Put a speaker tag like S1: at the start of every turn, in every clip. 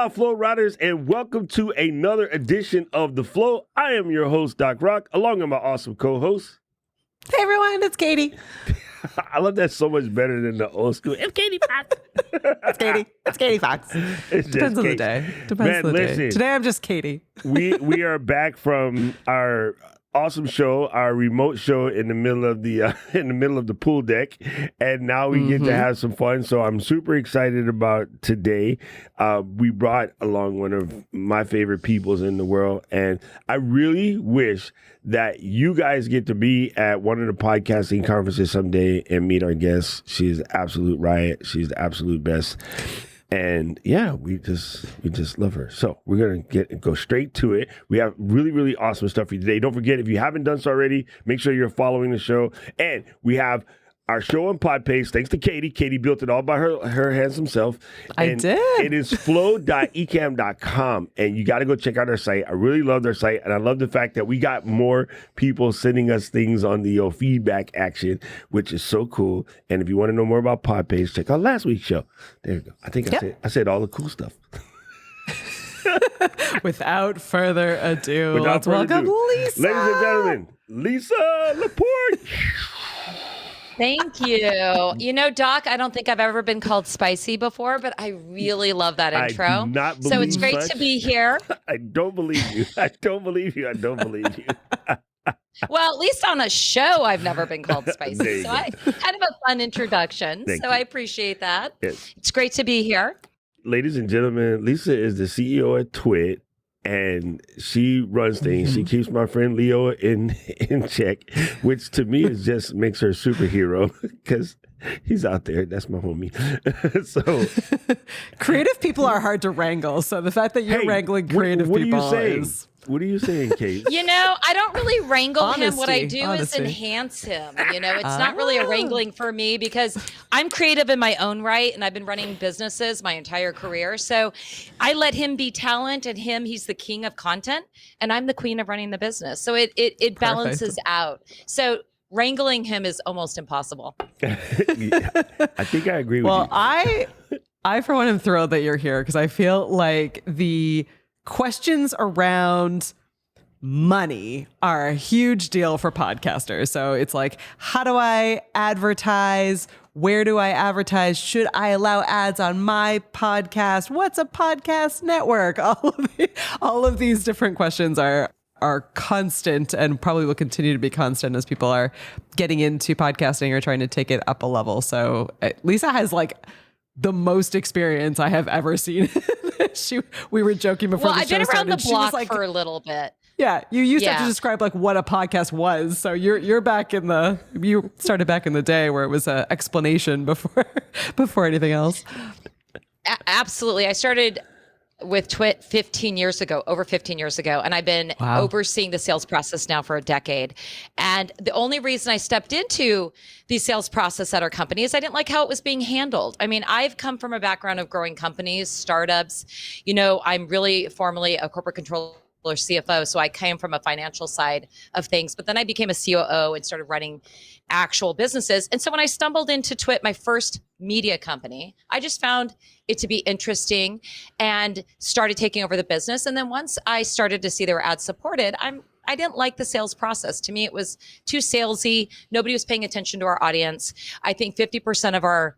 S1: Aloha, Flow Riders, and welcome to another edition of The Flow. I am your host, Doc Rock, along with my awesome co-host.
S2: Hey, everyone, it's Katie.
S1: I love that so much better than the old school. It's Katie Fawkes.
S2: It's Katie Fawkes. Depends on the day. Depends on the day. Today, I'm just Katie.
S1: we are back from our awesome show, our remote show in the middle of the pool deck, and now we get to have some fun. So I'm super excited about today. We brought along one of my favorite peoples in the world, and I really wish that you guys get to be at one of the podcasting conferences someday and meet our guest. She's an absolute riot. She's the absolute best. And yeah, we just love her. So we're gonna go straight to it. We have really, really awesome stuff for you today. Don't forget, if you haven't done so already, make sure you're following the show. And we have our show on Podpace, thanks to Katie. Katie built it all by her handsome self.
S2: I did.
S1: It is flow.ecamm.com, and you got to go check out our site. I really love their site, and I love the fact that we got more people sending us things on the feedback action, which is so cool. And if you want to know more about Podpace, check out last week's show. There you go. I think I said all the cool stuff.
S2: Without further ado, let's welcome Lisa.
S1: Ladies and gentlemen, Lisa Laporte.
S3: Thank you. You know, Doc, I don't think I've ever been called spicy before, but I really love that intro.
S1: I do not believe
S3: so it's great to be here.
S1: I don't believe you. I don't believe you.
S3: Well, at least on a show, I've never been called spicy. So kind of a fun introduction.
S1: Thank you.
S3: I appreciate that.
S1: Yes.
S3: It's great to be here.
S1: Ladies and gentlemen, Lisa is the CEO at TWiT, and she runs things. She keeps my friend Leo in check, which to me is just makes her a superhero because he's out there. That's my homie. So
S2: creative people are hard to wrangle. So the fact that you're wrangling creative people is...
S1: What are you saying, Kate?
S3: You know, I don't really wrangle him. What I do is
S2: Honesty.
S3: enhance him. You know, it's not really a wrangling for me because I'm creative in my own right, and I've been running businesses my entire career. So I let him be talent, and he's the king of content, and I'm the queen of running the business. So it balances out. So wrangling him is almost impossible.
S1: Yeah, I think I agree with you.
S2: Well, I for one am thrilled that you're here because I feel like the questions around money are a huge deal for podcasters. So it's like, how do I advertise? Where do I advertise? Should I allow ads on my podcast? What's a podcast network? All of these different questions are constant and probably will continue to be constant as people are getting into podcasting or trying to take it up a level. So Lisa has like the most experience I have ever seen. We were joking before the show started.
S3: Well, I've been around the block for a little bit.
S2: Yeah, you used to have to describe like what a podcast was. So you're back you started back in the day where it was an explanation before anything else.
S3: Absolutely. I started with TWiT over 15 years ago. And I've been overseeing the sales process now for a decade. And the only reason I stepped into the sales process at our company is I didn't like how it was being handled. I mean, I've come from a background of growing companies, startups. You know, I'm really formally a corporate controller, CFO. So I came from a financial side of things, but then I became a COO and started running actual businesses. And so when I stumbled into TWiT, my first media company, I just found it to be interesting and started taking over the business. And then once I started to see they were ad supported, I didn't like the sales process. To me, it was too salesy. Nobody was paying attention to our audience. I think 50% of our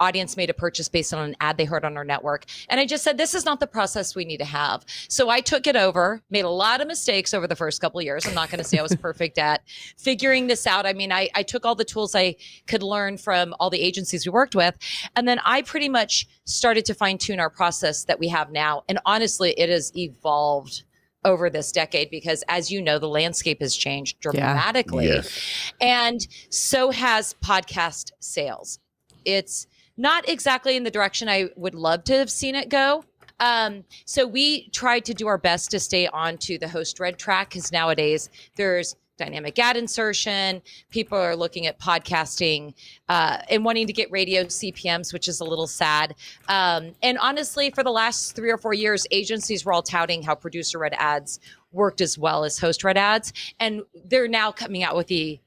S3: audience made a purchase based on an ad they heard on our network. And I just said, this is not the process we need to have. So I took it over, made a lot of mistakes over the first couple of years. I'm not going to say I was perfect at figuring this out. I mean, I took all the tools I could learn from all the agencies we worked with. And then I pretty much started to fine tune our process that we have now. And honestly, it has evolved over this decade because, as you know, the landscape has changed dramatically.
S1: Yeah. Yes.
S3: And so has podcast sales. It's not exactly in the direction I would love to have seen it go. So we tried to do our best to stay on to the host-read track because nowadays there's dynamic ad insertion. People are looking at podcasting and wanting to get radio CPMs, which is a little sad. And honestly, for the last 3 or 4 years, agencies were all touting how producer-read ads worked as well as host-read ads. And they're now coming out with the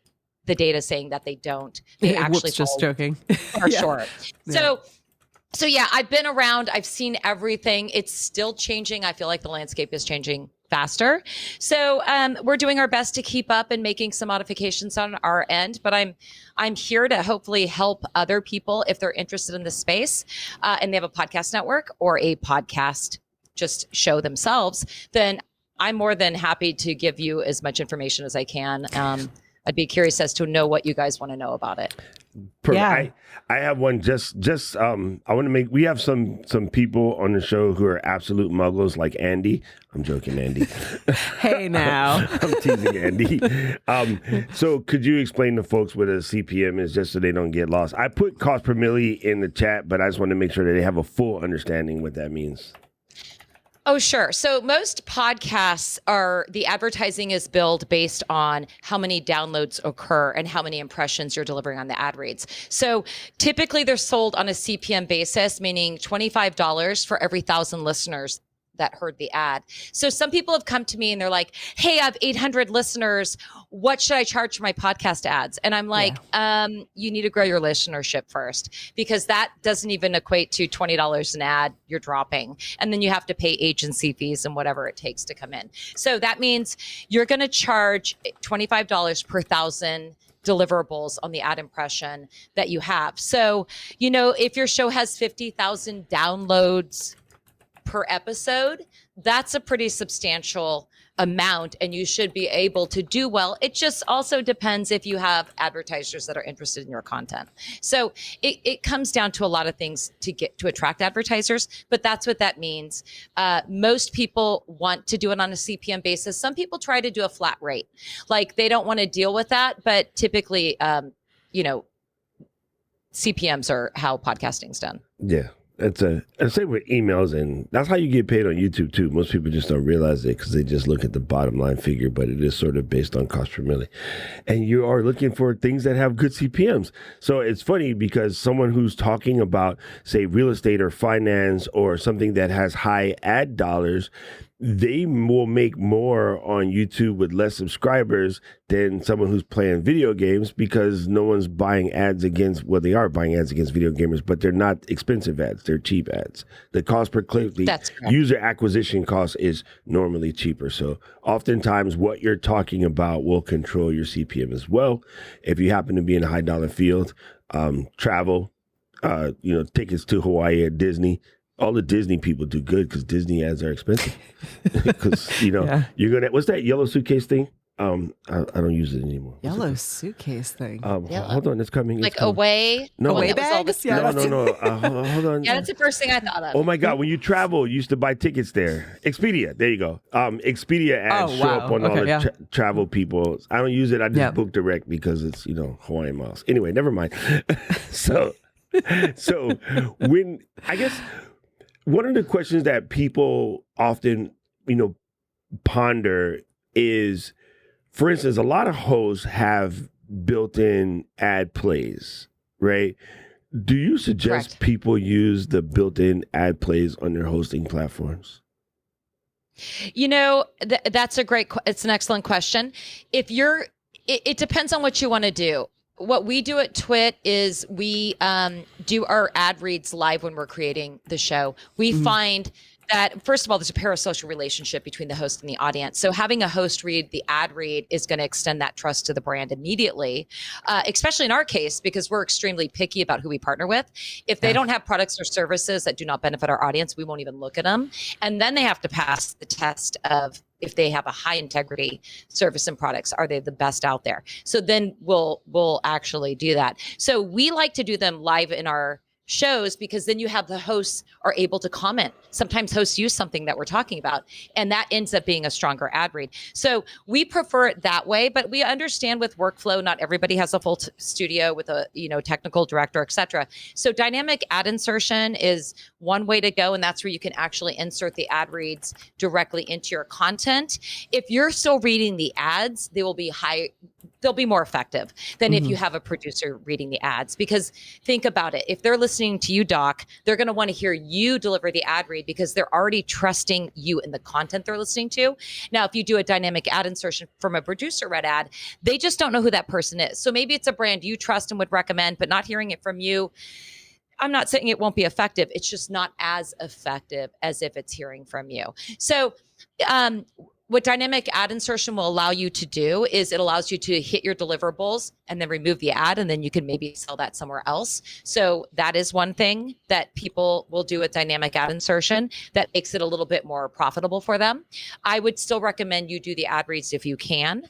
S3: data saying that they don't. They actually
S2: just joking.
S3: For sure. So So yeah, I've been around. I've seen everything. It's still changing. I feel like the landscape is changing faster. So we're doing our best to keep up and making some modifications on our end. But I'm here to hopefully help other people if they're interested in this space and they have a podcast network or a podcast just show themselves. Then I'm more than happy to give you as much information as I can. I'd be curious as to know what you guys want to know about it.
S1: Perfect.
S2: Yeah.
S1: I have one I want to we have some people on the show who are absolute muggles like Andy. I'm joking, Andy.
S2: Hey now.
S1: I'm teasing Andy. So could you explain to folks what a CPM is just so they don't get lost? I put cost per milli in the chat, but I just want to make sure that they have a full understanding what that means.
S3: Oh, sure. So most podcasts the advertising is billed based on how many downloads occur and how many impressions you're delivering on the ad reads. So typically they're sold on a CPM basis, meaning $25 for every 1,000 listeners that heard the ad. So some people have come to me and they're like, hey, I have 800 listeners. What should I charge for my podcast ads? And I'm like, you need to grow your listenership first, because that doesn't even equate to $20 an ad you're dropping. And then you have to pay agency fees and whatever it takes to come in. So that means you're going to charge $25 per 1,000 deliverables on the ad impression that you have. So, if your show has 50,000 downloads per episode, that's a pretty substantial amount, and you should be able to do well. It just also depends if you have advertisers that are interested in your content. So it comes down to a lot of things to attract advertisers, but that's what that means. Most people want to do it on a CPM basis. Some people try to do a flat rate, like they don't want to deal with that, but typically, CPMs are how podcasting's done.
S1: Yeah. It's same with emails, and that's how you get paid on YouTube too. Most people just don't realize it because they just look at the bottom line figure, but it is sort of based on cost per milli. And you are looking for things that have good CPMs. So it's funny because someone who's talking about, say, real estate or finance or something that has high ad dollars, they will make more on YouTube with less subscribers than someone who's playing video games, because no one's buying ads against, well, they are buying ads against video gamers, but they're not expensive ads. They're cheap ads. The cost per click, the user acquisition cost is normally cheaper. So oftentimes what you're talking about will control your CPM as well. If you happen to be in a high dollar field, travel, tickets to Hawaii or Disney, all the Disney people do good because Disney ads are expensive. Because, you're going to, what's that yellow suitcase thing? I don't use it anymore.
S2: Yellow suitcase thing.
S1: Hold on, it's coming.
S3: Like away?
S1: No,
S2: away bags?
S1: No. Hold on.
S3: Yeah, that's the first thing I thought of.
S1: Oh my God, when you travel, you used to buy tickets there. Expedia, there you go. Expedia ads show up on all the travel people. I don't use it. I just book direct because it's, Hawaiian miles. Anyway, never mind. So when, I guess, one of the questions that people often, ponder is, for instance, a lot of hosts have built-in ad plays, right? Do you suggest people use the built-in ad plays on their hosting platforms?
S3: That's it's an excellent question. It depends on what you want to do. What we do at TWiT is we do our ad reads live when we're creating the show. We find that, first of all, there's a parasocial relationship between the host and the audience. So having a host read the ad read is going to extend that trust to the brand immediately, especially in our case, because we're extremely picky about who we partner with. If they don't have products or services that do not benefit our audience, we won't even look at them. And then they have to pass the test of if they have a high integrity service and products, are they the best out there? So then we'll actually do that. So we like to do them live in our shows, because then you have the hosts are able to comment. Sometimes hosts use something that we're talking about, and that ends up being a stronger ad read. So we prefer it that way, but we understand with workflow, not everybody has a full studio with a technical director, et cetera. So dynamic ad insertion is one way to go, and that's where you can actually insert the ad reads directly into your content. If you're still reading the ads, they'll be more effective than if you have a producer reading the ads. Because think about it. If they're listening to you, Doc, they're going to want to hear you deliver the ad read because they're already trusting you in the content they're listening to. Now, if you do a dynamic ad insertion from a producer read ad, they just don't know who that person is. So maybe it's a brand you trust and would recommend, but not hearing it from you, I'm not saying it won't be effective. It's just not as effective as if it's hearing from you. So, what dynamic ad insertion will allow you to do is it allows you to hit your deliverables and then remove the ad, and then you can maybe sell that somewhere else. So that is one thing that people will do with dynamic ad insertion that makes it a little bit more profitable for them. I would still recommend you do the ad reads if you can.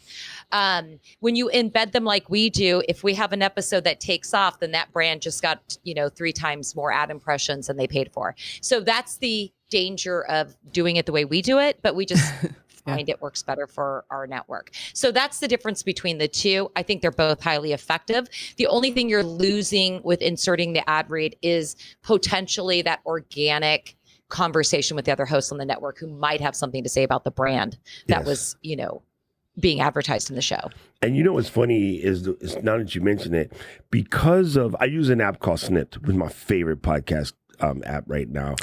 S3: When you embed them like we do, if we have an episode that takes off, then that brand just got, 3 times more ad impressions than they paid for. So that's the danger of doing it the way we do it, but we just find it works better for our network. So that's the difference between the two. I think they're both highly effective. The only thing you're losing with inserting the ad read is potentially that organic conversation with the other hosts on the network who might have something to say about the brand that was, being advertised in the show.
S1: And what's funny is now that you mention it, because of, I use an app called Snipped, which is my favorite podcast app right now,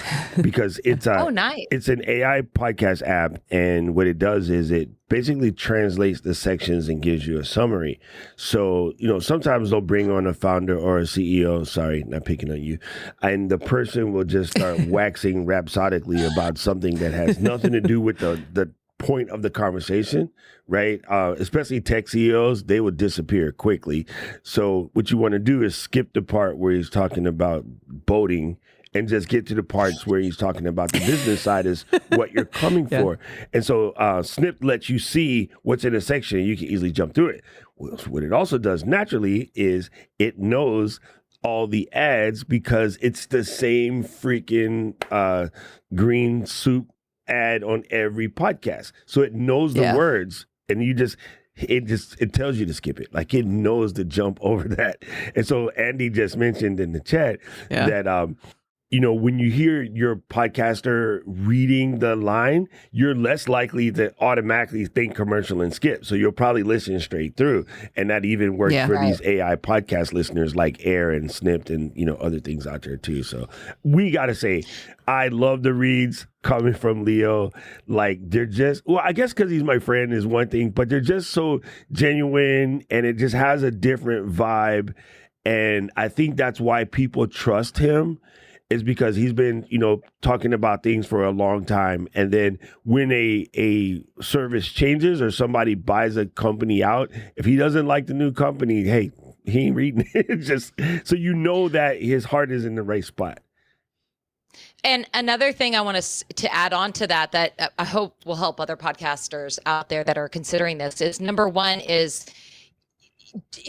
S1: because it's
S3: nice.
S1: It's an AI podcast app, and what it does is it basically translates the sections and gives you a summary. So sometimes they'll bring on a founder or a CEO. Sorry, not picking on you, and the person will just start waxing rhapsodically about something that has nothing to do with the point of the conversation, right? Especially tech CEOs, they would disappear quickly. So what you want to do is skip the part where he's talking about boating and just get to the parts where he's talking about the business side is what you're coming for. And so Snip lets you see what's in a section and you can easily jump through it. What it also does naturally is it knows all the ads because it's the same freaking green soup ad on every podcast. So it knows the words and it tells you to skip it. Like it knows to jump over that. And so Andy just mentioned in the chat that when you hear your podcaster reading the line, you're less likely to automatically think commercial and skip. So you'll probably listen straight through. And that even works for these AI podcast listeners like Air and Snipped and, other things out there too. So we got to say, I love the reads coming from Leo. Like they're just, I guess because he's my friend is one thing, but they're just so genuine and it just has a different vibe. And I think that's why people trust him. Is because he's been, talking about things for a long time. And then when a service changes or somebody buys a company out, if he doesn't like the new company, hey, he ain't reading it. Just so that his heart is in the right spot.
S3: And another thing I want to add on to that I hope will help other podcasters out there that are considering this is number one is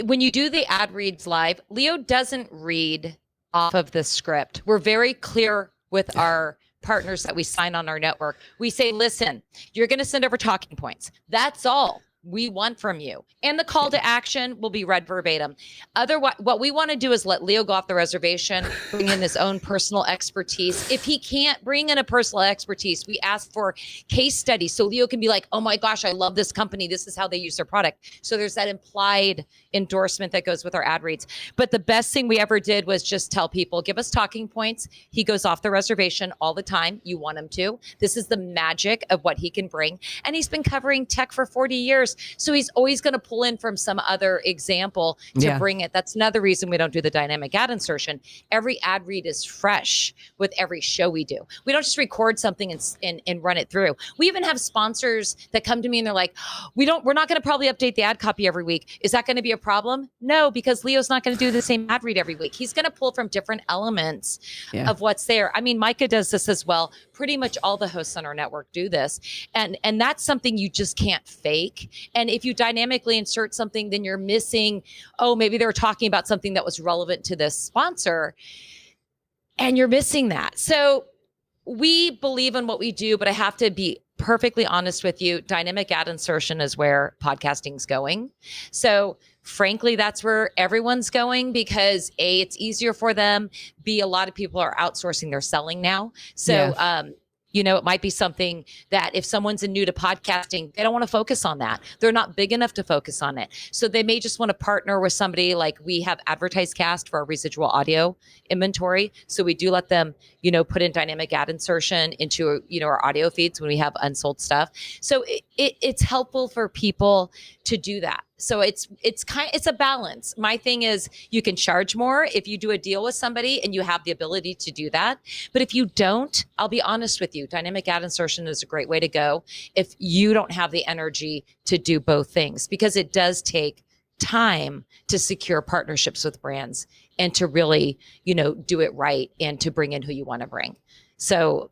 S3: when you do the ad reads live, Leo doesn't read off of the script. We're very clear with our partners that we sign on our network. We say, listen, you're going to send over talking points. That's all we want from you. And the call to action will be read verbatim. Otherwise, what we want to do is let Leo go off the reservation, bring in his own personal expertise. If he can't bring in a personal expertise, we ask for case studies. So Leo can be like, oh my gosh, I love this company. This is how they use their product. So there's that implied endorsement that goes with our ad reads. But the best thing we ever did was just tell people, give us talking points. He goes off the reservation all the time. You want him to. This is the magic of what he can bring. And he's been covering tech for 40 years. So he's always going to pull in from some other example to bring it. That's another reason we don't do the dynamic ad insertion. Every ad read is fresh with every show we do. We don't just record something and run it through. We even have sponsors that come to me and they're like, we're not going to probably update the ad copy every week. Is that going to be a problem? No, because Leo's not going to do the same ad read every week. He's going to pull from different elements of what's there. I mean, Micah does this as well. Pretty much all the hosts on our network do this. And that's something you just can't fake. And if you dynamically insert something, then you're missing, maybe they were talking about something that was relevant to this sponsor and you're missing that. So we believe in what we do, but I have to be perfectly honest with you. Dynamic ad insertion is where podcasting's going. So frankly, that's where everyone's going because A, it's easier for them. B, a lot of people are outsourcing their selling now. So, it might be something that if someone's new to podcasting, they don't want to focus on that. They're not big enough to focus on it. So they may just want to partner with somebody like we have Advertise Cast for our residual audio inventory. So we do let them, put in dynamic ad insertion into, our audio feeds when we have unsold stuff. So it's helpful for people to do that. So it's a balance. My thing is you can charge more if you do a deal with somebody and you have the ability to do that. But if you don't, I'll be honest with you, dynamic ad insertion is a great way to go if you don't have the energy to do both things, because it does take time to secure partnerships with brands and to really, do it right and to bring in who you want to bring. So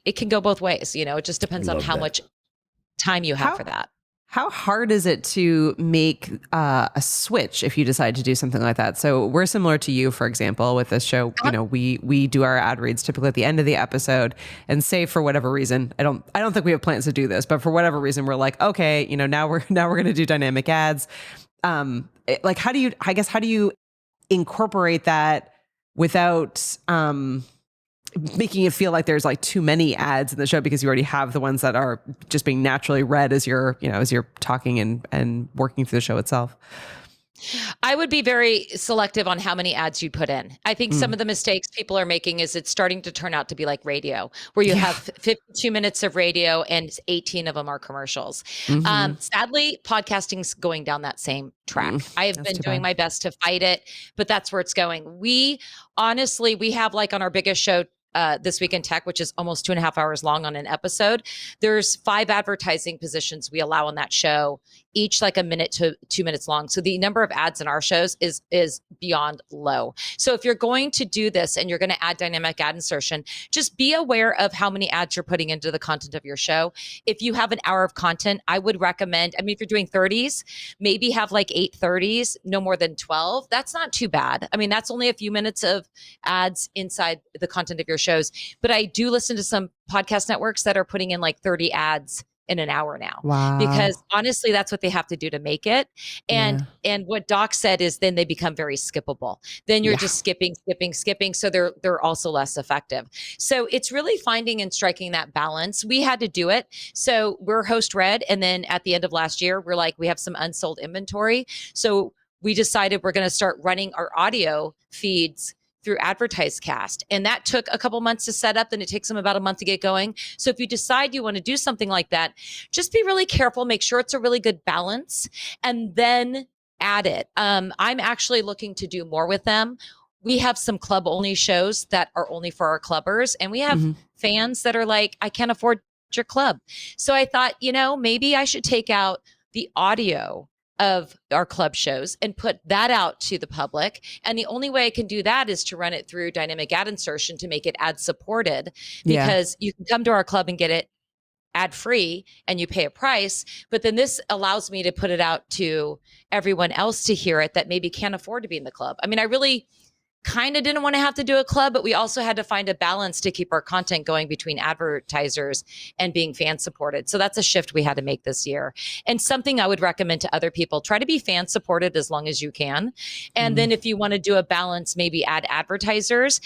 S3: it can go both ways. It just depends on how much time you have for that.
S2: How hard is it to make a switch if you decide to do something like that? So we're similar to you, for example, with this show. We do our ad reads typically at the end of the episode, and say for whatever reason, I don't think we have plans to do this, but for whatever reason, we're like, okay, now we're going to do dynamic ads. Like, how do you incorporate that without making it feel like there's like too many ads in the show, because you already have the ones that are just being naturally read as you're talking and working through the show itself?
S3: I would be very selective on how many ads you put in. I think some of the mistakes people are making is it's starting to turn out to be like radio, where you have 52 minutes of radio and 18 of them are commercials. Sadly, podcasting's going down that same track. I have been doing my best to fight it, but that's where it's going. We have like on our biggest show, This Week in Tech, which is almost 2.5 hours long on an episode, there's 5 advertising positions we allow on that show, each like a minute to 2 minutes long. So the number of ads in our shows is beyond low. So if you're going to do this and you're going to add dynamic ad insertion, just be aware of how many ads you're putting into the content of your show. If you have an hour of content, I would recommend, if you're doing 30s, maybe have like 8 30s, no more than 12. That's not too bad. That's only a few minutes of ads inside the content of your shows. But I do listen to some podcast networks that are putting in like 30 ads in an hour now. Wow. Because honestly, that's what they have to do to make it. And what Doc said is then they become very skippable. Then you're just skipping. So they're also less effective. So it's really finding and striking that balance. We had to do it. So we're host read. And then at the end of last year, we're like, we have some unsold inventory. So we decided we're going to start running our audio feeds through Advertise Cast. And that took a couple months to set up, and it takes them about a month to get going. So if you decide you want to do something like that, just be really careful, make sure it's a really good balance, and then add it. I'm actually looking to do more with them. We have some club only shows that are only for our clubbers, and we have fans that are like, I can't afford your club. So I thought, maybe I should take out the audio of our club shows and put that out to the public. And the only way I can do that is to run it through dynamic ad insertion to make it ad supported, because you can come to our club and get it ad free and you pay a price. But then this allows me to put it out to everyone else to hear it that maybe can't afford to be in the club. I really kind of didn't want to have to do a club, but we also had to find a balance to keep our content going between advertisers and being fan supported. So that's a shift we had to make this year. And something I would recommend to other people, try to be fan supported as long as you can. And then if you want to do a balance, maybe add advertisers.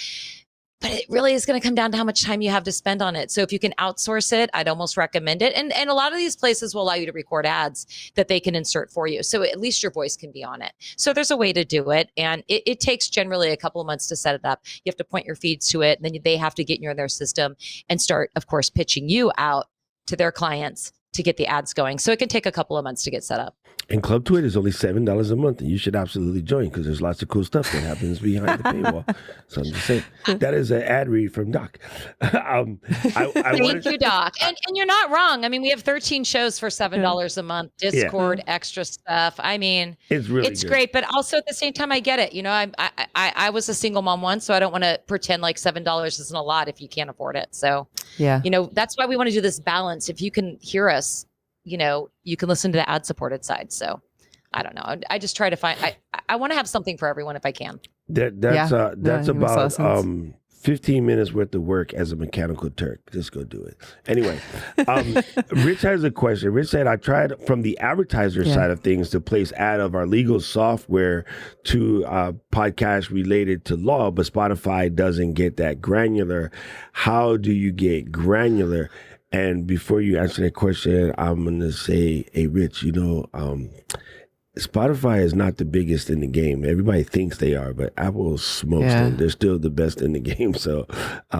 S3: But it really is going to come down to how much time you have to spend on it. So if you can outsource it, I'd almost recommend it. And a lot of these places will allow you to record ads that they can insert for you. So at least your voice can be on it. So there's a way to do it. And it takes generally a couple of months to set it up. You have to point your feeds to it. And then they have to get in their system and start, of course, pitching you out to their clients to get the ads going. So it can take a couple of months to get set up.
S1: And Club TWiT is only $7 a month, and you should absolutely join because there's lots of cool stuff that happens behind the paywall. So I'm just saying, that is an ad read from Doc.
S3: Thank you, Doc. And you're not wrong. We have 13 shows for $7 a month, Discord, extra stuff. It's great, but also at the same time, I get it. I was a single mom once, so I don't want to pretend like $7 isn't a lot if you can't afford it. So, that's why we want to do this balance. If you can hear us, you can listen to the ad supported side. So I don't know. I just try to find, I want to have something for everyone if I can.
S1: That's about 15 minutes worth of work as a mechanical Turk. Just go do it. Anyway, Rich has a question. Rich said, I tried from the advertiser side of things to place ad of our legal software to podcasts related to law, but Spotify doesn't get that granular. How do you get granular? And before you answer that question, I'm going to say, hey, Rich, Spotify is not the biggest in the game. Everybody thinks they are, but Apple smokes them. They're still the best in the game. So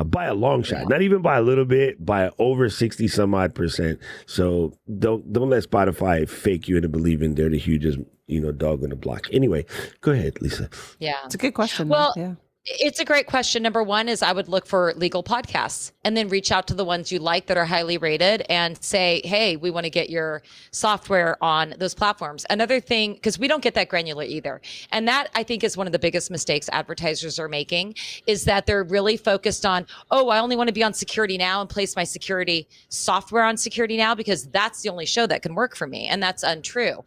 S1: by a long shot, not even by a little bit, by over 60 some odd %. So don't let Spotify fake you into believing they're the hugest, dog on the block. Anyway, go ahead, Lisa.
S3: Yeah.
S2: It's a good question.
S3: Well,
S2: yeah.
S3: It's a great question. Number one is I would look for legal podcasts and then reach out to the ones you like that are highly rated and say, hey, we want to get your software on those platforms. Another thing, because we don't get that granular either. And that I think is one of the biggest mistakes advertisers are making is that they're really focused on, I only want to be on Security Now and place my security software on Security Now because that's the only show that can work for me. And that's untrue.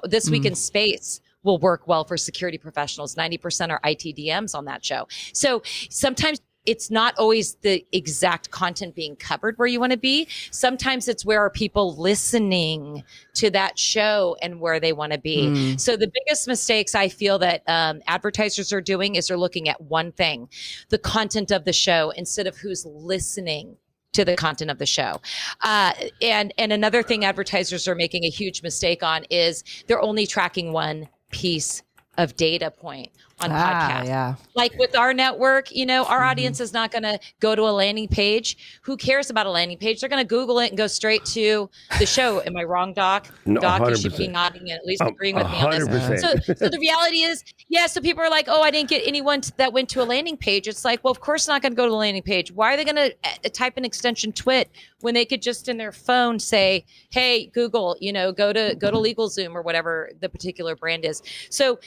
S3: This Week in Space will work well for security professionals. 90% are ITDMs on that show. So sometimes it's not always the exact content being covered where you want to be. Sometimes it's where are people listening to that show and where they want to be. So the biggest mistakes I feel that advertisers are doing is they're looking at one thing, the content of the show instead of who's listening to the content of the show. And another thing advertisers are making a huge mistake on is they're only tracking one piece of data point on podcasts.
S2: Yeah.
S3: Like with our network, our audience is not going to go to a landing page. Who cares about a landing page? They're going to Google it and go straight to the show. Am I wrong, Doc?
S1: No,
S3: Doc,
S1: 100%.
S3: you should be nodding and at least agreeing with me on this.
S1: 100%.
S3: So the reality is, so people are like, I didn't get anyone that went to a landing page. It's like, well, of course not going to go to the landing page. Why are they going to type an extension TWiT when they could just in their phone say, hey, Google, go to LegalZoom or whatever the particular brand is. So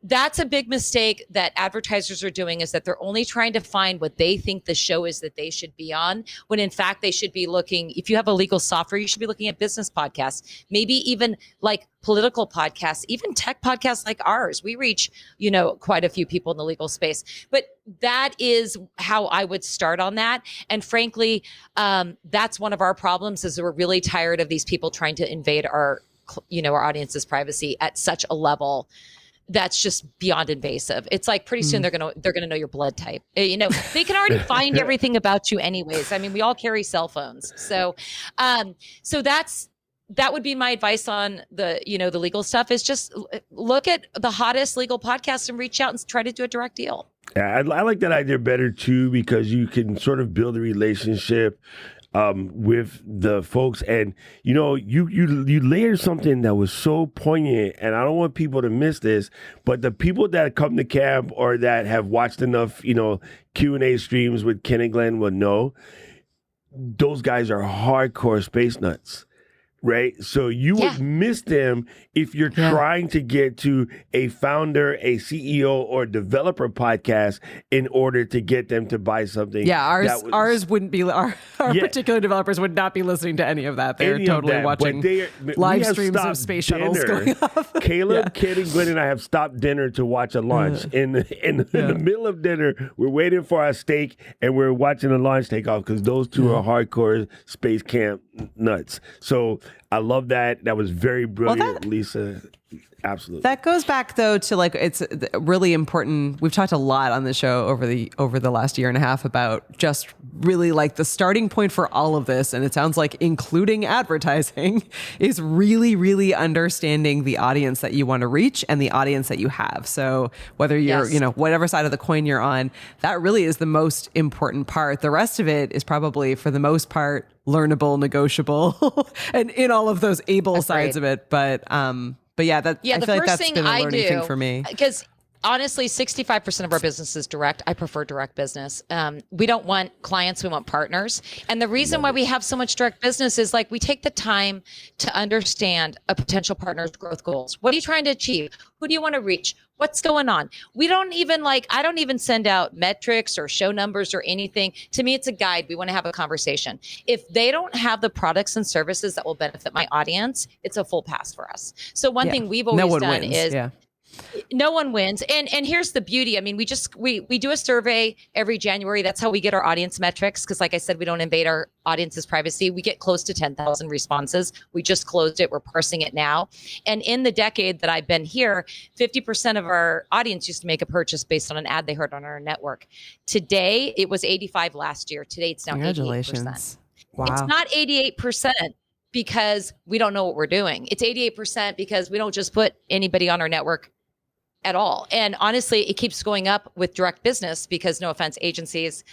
S3: that's a big mistake that advertisers are doing is that they're only trying to find what they think the show is that they should be on, when in fact they should be looking, if you have a legal software, you should be looking at business podcasts, maybe even like political podcasts, even tech podcasts like ours. We reach, quite a few people in the legal space, but that is how I would start on that. And frankly, that's one of our problems is we're really tired of these people trying to invade our audience's privacy at such a level that's just beyond invasive. It's like pretty soon they're gonna know your blood type. They can already find everything about you anyways. I mean, we all carry cell phones. So that would be my advice on the legal stuff is just look at the hottest legal podcasts and reach out and try to do a direct deal.
S1: Yeah, I like that idea better too, because you can sort of build a relationship with the folks, and you layered something that was so poignant, and I don't want people to miss this, but the people that come to camp or that have watched enough Q&A streams with Ken and Glenn will know those guys are hardcore space nuts. Right. So you would miss them if you're trying to get to a founder, a CEO, or developer podcast in order to get them to buy something.
S2: Yeah, ours wouldn't be, our particular developers would not be listening to any of that. They're totally watching live streams of space shuttles going off.
S1: Caleb, Ken, and Glenn and I have stopped dinner to watch a launch. In the middle of dinner, we're waiting for our steak and we're watching the launch take off because those two are hardcore space camp nuts. So I love that. That was very brilliant, Lisa. Absolutely.
S2: That goes back though to it's really important. We've talked a lot on the show over the last year and a half about just really the starting point for all of this. And it sounds like including advertising is really, really understanding the audience that you want to reach and the audience that you have. So whether you're, whatever side of the coin you're on, that really is the most important part. The rest of it is probably for the most part learnable, negotiable, and in all of those able sides of it. But yeah, I feel
S3: the
S2: like
S3: first
S2: that's
S3: thing
S2: been a
S3: I
S2: learning
S3: do,
S2: thing for me.
S3: Because honestly, 65% of our business is direct. I prefer direct business. We don't want clients, we want partners. And the reason why we have so much direct business is we take the time to understand a potential partner's growth goals. What are you trying to achieve? Who do you want to reach? What's going on? We don't even I don't even send out metrics or show numbers or anything. To me, it's a guide. We want to have a conversation. If they don't have the products and services that will benefit my audience, it's a full pass for us. So one thing we've always done is no one wins. And here's the beauty. I mean, we do a survey every January. That's how we get our audience metrics. Because like I said, we don't invade our audience's privacy. We get close to 10,000 responses. We just closed it. We're parsing it now. And in the decade that I've been here, 50% of our audience used to make a purchase based on an ad they heard on our network. Today, it was 85 last year. Today, it's now 88%.
S2: Wow.
S3: It's not 88%. because we don't know what we're doing. It's 88% because we don't just put anybody on our network at all. And honestly, it keeps going up with direct business because, no offense, agencies.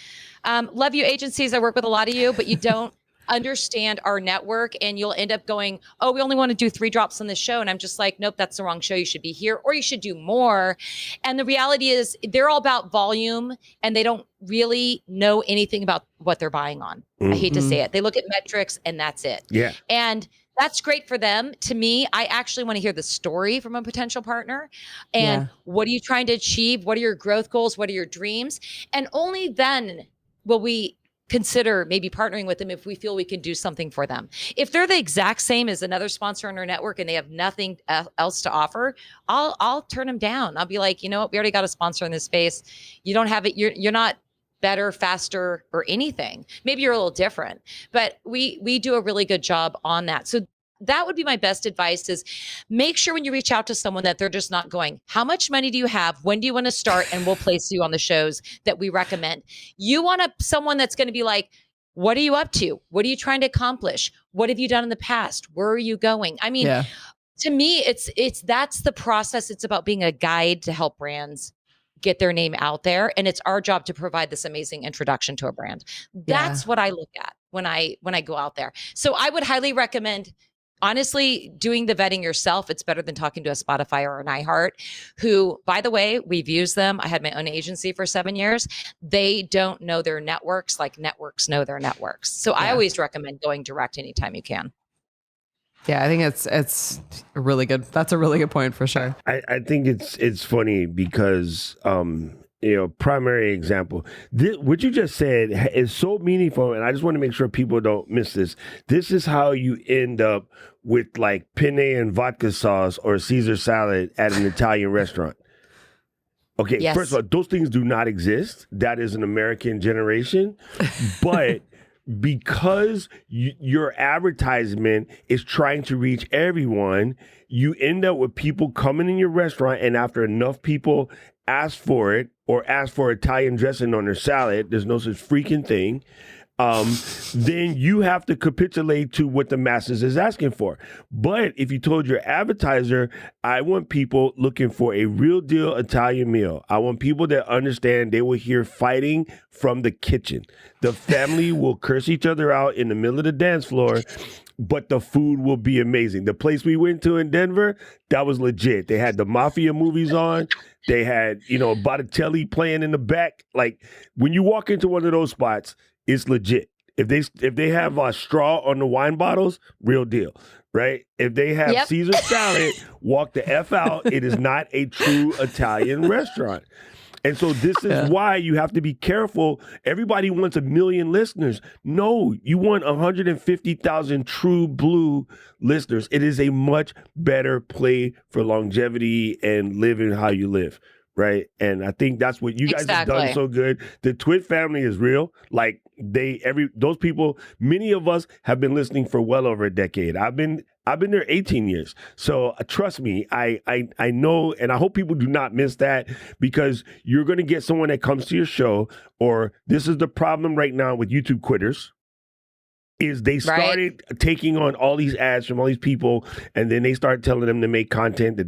S3: Love you, agencies. I work with a lot of you, but you don't understand our network, and you'll end up going, oh, we only want to do 3 drops on this show. And I'm just like, nope, that's the wrong show. You should be here, or you should do more. And the reality is they're all about volume, and they don't really know anything about what they're buying on. I hate to say it. They look at metrics and that's it.
S1: Yeah.
S3: And that's great for them. To me, I actually want to hear the story from a potential partner. And what are you trying to achieve? What are your growth goals? What are your dreams? And only then will we consider maybe partnering with them if we feel we can do something for them. If they're the exact same as another sponsor in our network and they have nothing else to offer, I'll turn them down. I'll be like, you know what? We already got a sponsor in this space. You don't have it. You're not better, faster, or anything. Maybe you're a little different, but we do a really good job on that. So that would be my best advice, is make sure when you reach out to someone that they're just not going, how much money do you have? When do you want to start? And we'll place you on the shows that we recommend. You want someone that's going to be like, what are you up to? What are you trying to accomplish? What have you done in the past? Where are you going? I mean, to me, that's the process. It's about being a guide to help brands get their name out there. And it's our job to provide this amazing introduction to a brand. That's what I look at when I go out there. So I would highly recommend, honestly, doing the vetting yourself. It's better than talking to a Spotify or an iHeart, who, by the way, we've used them. I had my own agency for 7 years. They don't know their networks like networks know their networks. So I always recommend going direct anytime you can.
S2: Yeah, I think it's really good. That's a really good point for sure.
S1: I think it's funny because primary example, what you just said is so meaningful, and I just want to make sure people don't miss this. This is how you end up with like penne and vodka sauce or Caesar salad at an Italian restaurant. Okay, first of all, those things do not exist. That is an American generation, but because your advertisement is trying to reach everyone, you end up with people coming in your restaurant, and after enough people ask for it or ask for Italian dressing on their salad, there's no such freaking thing, then you have to capitulate to what the masses is asking for. But if you told your advertiser, I want people looking for a real deal Italian meal, I want people that understand they will hear fighting from the kitchen. The family will curse each other out in the middle of the dance floor, but the food will be amazing. The place we went to in Denver, that was legit. They had the mafia movies on. They had, Botticelli playing in the back. Like, when you walk into one of those spots, it's legit. If they have a straw on the wine bottles, real deal, right? If they have Caesar salad, walk the F out. It is not a true Italian restaurant. And so this is why you have to be careful. Everybody wants 1 million listeners. No, you want 150,000 true blue listeners. It is a much better play for longevity and living how you live. Right. And I think that's what you guys have done so good. The TWiT family is real. Like those people, many of us have been listening for well over a decade. I've been there 18 years. So trust me, I know, and I hope people do not miss that, because you're going to get someone that comes to your show, or this is the problem right now with YouTube quitters. Is they started taking on all these ads from all these people, and then they start telling them to make content that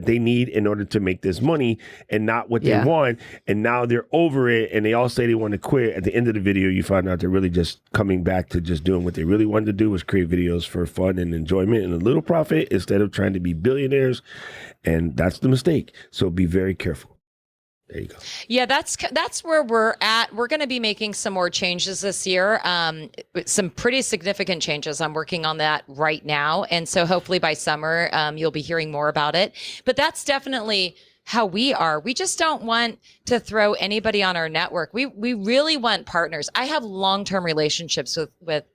S1: they need in order to make this money, and not what they want. And now they're over it, and they all say they want to quit. At the end of the video, you find out they're really just coming back to just doing what they really wanted to do, was create videos for fun and enjoyment and a little profit instead of trying to be billionaires. And that's the mistake. So be very careful. There you go.
S3: Yeah, that's where we're at. We're going to be making some more changes this year. Some pretty significant changes. I'm working on that right now. And so hopefully by summer, you'll be hearing more about it. But that's definitely how we are. We just don't want to throw anybody on our network. We really want partners. I have long-term relationships with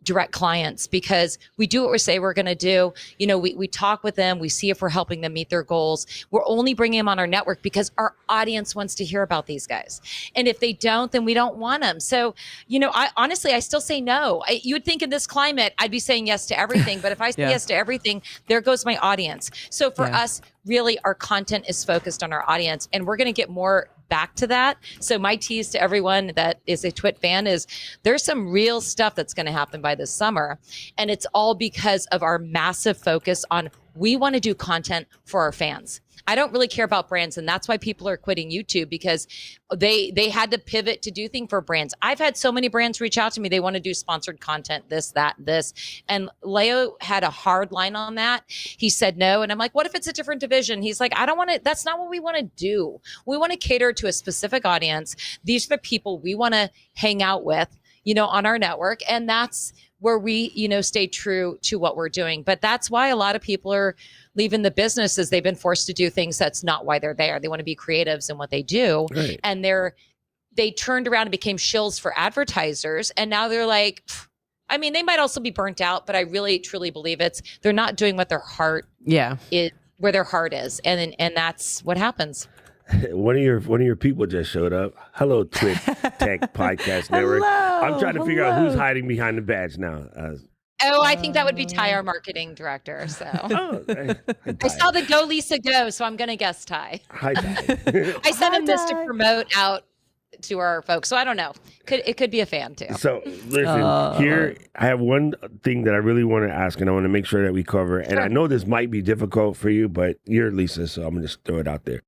S3: direct clients, because we do what we say we're going to do. We talk with them. We see if we're helping them meet their goals. We're only bringing them on our network because our audience wants to hear about these guys. And if they don't, then we don't want them. So, I still say no. You would think in this climate, I'd be saying yes to everything. But if I say yes to everything, there goes my audience. So for us, really, our content is focused on our audience, and we're going to get more back to that. So my tease to everyone that is a TWiT fan is there's some real stuff that's going to happen by this summer. And it's all because of our massive focus on we want to do content for our fans. I don't really care about brands. And that's why people are quitting YouTube, because they had to pivot to do things for brands. I've had so many brands reach out to me. They want to do sponsored content, this, that, this. And Leo had a hard line on that. He said no. And I'm like, what if it's a different division? He's like, I don't want to, that's not what we want to do. We want to cater to a specific audience. These are the people we want to hang out with, on our network. And that's where we, stay true to what we're doing. But that's why a lot of people are leaving the business, is they've been forced to do things that's not why they're there. They want to be creatives in what they do. Right. And they turned around and became shills for advertisers. And now they're like, they might also be burnt out, but I really truly believe they're not doing what their heart is, where their heart is. And that's what happens.
S1: One of your people just showed up. Hello, TWiT Tech Podcast Network. I'm trying to figure out who's hiding behind the badge now.
S3: I think that would be Ty, our marketing director. So I saw the Go Lisa Go, so I'm going to guess Ty.
S1: Hi, Ty.
S3: I sent him this to promote out to our folks. So I don't know. It could be a fan too.
S1: So listen, here I have one thing that I really want to ask, and I want to make sure that we cover. And I know this might be difficult for you, but you're Lisa, so I'm going to just throw it out there.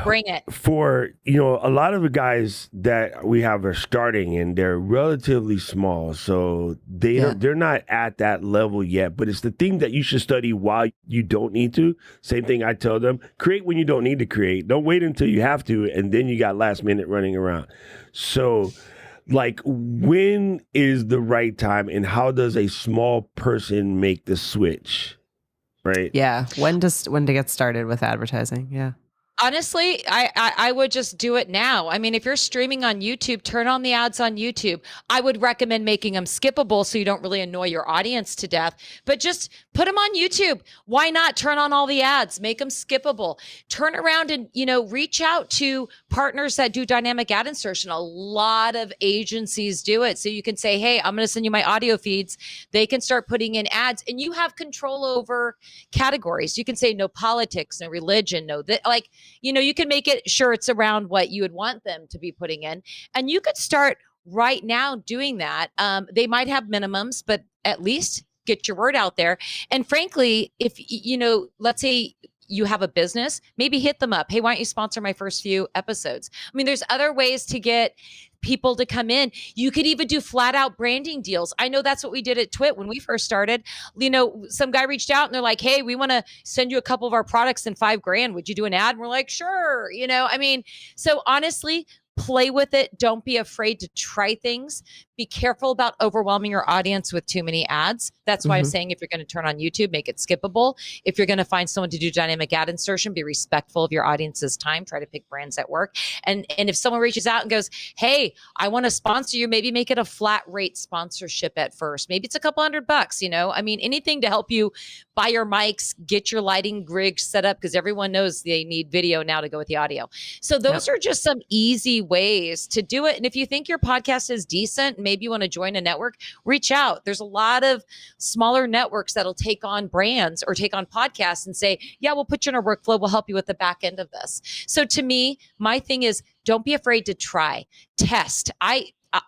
S3: Bring it.
S1: For, a lot of the guys that we have are starting and they're relatively small. So they're not at that level yet, but it's the thing that you should study while you don't need to. Same thing I tell them, create when you don't need to create. Don't wait until you have to. And then you got last minute running around. So when is the right time, and how does a small person make the switch? Right.
S2: Yeah. When to get started with advertising? Yeah.
S3: Honestly, I would just do it now. If you're streaming on YouTube, turn on the ads on YouTube. I would recommend making them skippable so you don't really annoy your audience to death, but just put them on YouTube. Why not turn on all the ads, make them skippable, turn around and, reach out to partners that do dynamic ad insertion. A lot of agencies do it. So you can say, hey, I'm going to send you my audio feeds. They can start putting in ads, and you have control over categories. You can say no politics, no religion, no that, you can make it sure it's around what you would want them to be putting in. And you could start right now doing that. They might have minimums, but at least get your word out there. And frankly, if, let's say you have a business, maybe hit them up. Hey, why don't you sponsor my first few episodes? There's other ways to get people to come in. You could even do flat out branding deals. I know that's what we did at TWiT when we first started. Some guy reached out and they're like, hey, we want to send you a couple of our products in $5,000. Would you do an ad? And we're like, sure. So honestly, play with it. Don't be afraid to try things. Be careful about overwhelming your audience with too many ads. That's why I'm saying if you're going to turn on YouTube, make it skippable. If you're going to find someone to do dynamic ad insertion, be respectful of your audience's time. Try to pick brands that work. And if someone reaches out and goes, hey, I want to sponsor you, maybe make it a flat rate sponsorship at first. Maybe it's a couple $100. Anything to help you buy your mics, get your lighting rig set up, because everyone knows they need video now to go with the audio. So those are just some easy ways to do it. And if you think your podcast is decent, maybe you want to join a network, reach out. There's a lot of smaller networks that'll take on brands or take on podcasts and say, yeah, we'll put you in our workflow. We'll help you with the back end of this. So to me, my thing is, don't be afraid to try, test.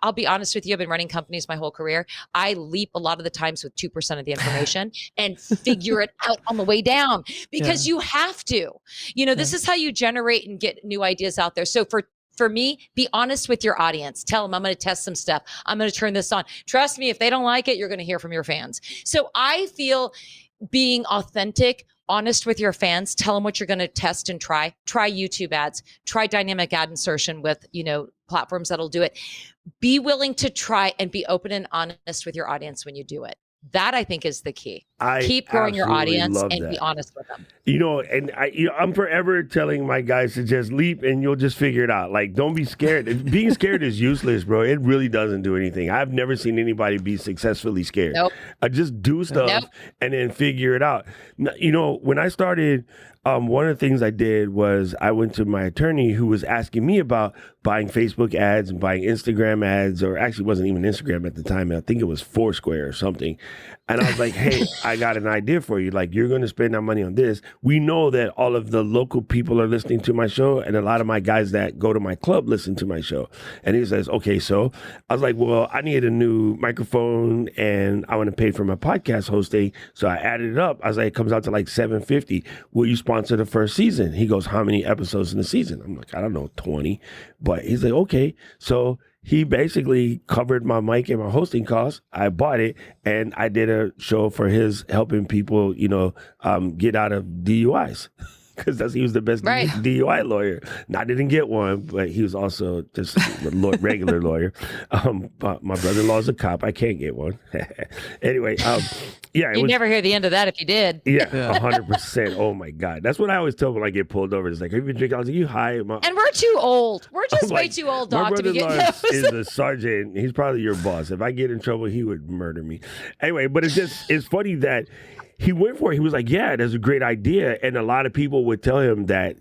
S3: I'll be honest with you. I've been running companies my whole career. I leap a lot of the times with 2% of the information and figure it out on the way down, because you have to. This is how you generate and get new ideas out there. So for me, be honest with your audience. Tell them, I'm going to test some stuff. I'm going to turn this on. Trust me, if they don't like it, you're going to hear from your fans. So I feel being authentic, honest with your fans, tell them what you're going to test and try. Try YouTube ads, try dynamic ad insertion with, platforms that'll do it. Be willing to try and be open and honest with your audience when you do it. That, I think, is the key. Keep growing your audience and be honest with them.
S1: I'm forever telling my guys to just leap and you'll just figure it out. Don't be scared. Being scared is useless, bro. It really doesn't do anything. I've never seen anybody be successfully scared.
S3: Nope.
S1: I just do stuff and then figure it out. When I started, one of the things I did was I went to my attorney, who was asking me about buying Facebook ads and buying Instagram ads, or actually it wasn't even Instagram at the time. I think it was Foursquare or something. And I was like, hey, I got an idea for you. Like, you're going to spend that money on this. We know that all of the local people are listening to my show, and a lot of my guys that go to my club listen to my show. And he says, okay, so I was like, well, I need a new microphone, and I want to pay for my podcast hosting. So I added it up. I was like, it comes out to like $750. Will you sponsor the first season? He goes, how many episodes in the season? I'm like, I don't know, 20. But he's like, okay. So he basically covered my mic and my hosting costs. I bought it, and I did a show for his helping people, get out of DUIs. Because he was the best DUI lawyer. And I didn't get one, but he was also just a regular lawyer. But my brother-in-law's a cop. I can't get one. Anyway,
S3: You'd never hear the end of that if you did.
S1: Yeah, 100%. Oh, my God. That's what I always tell when I get pulled over. It's like, have you been drinking? I was like, you high?
S3: And we're too old. We're just way too old, Doc, to be getting those.
S1: Is a sergeant. He's probably your boss. If I get in trouble, he would murder me. Anyway, but it's funny that he went for it. He was like, yeah, that's a great idea. And a lot of people would tell him that,